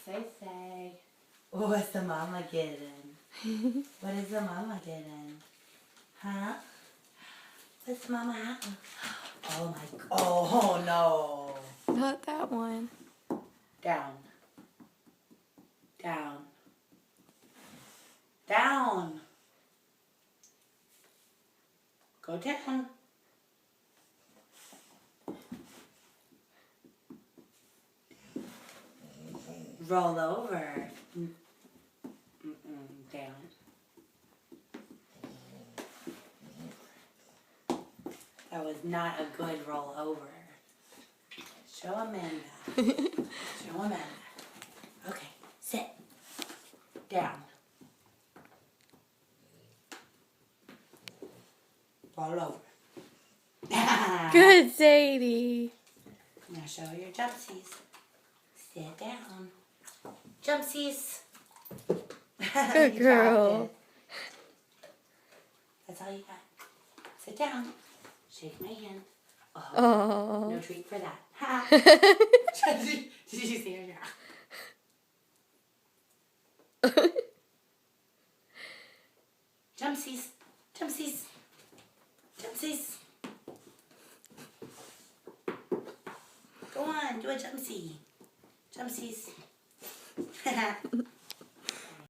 Say. What's the mama getting? What is the mama getting? Huh? What's mama having? Oh my, oh no. Not that one. Down. Down. Down. Go down. Roll over. Down. That was not a good roll over. Show Amanda. Show Amanda. Okay, sit. Down. Roll over. Good, Sadie. Now show her your jumpsies. Sit down. Jumpsies. Good You girl. got it. That's all you got. Sit down. Shake my hand. Oh, no Oh. treat for that. Ha. Did you see her? Jumpsies. Jumpsies. Jumpsies. Go on, do a jumpsy. Jumpsies.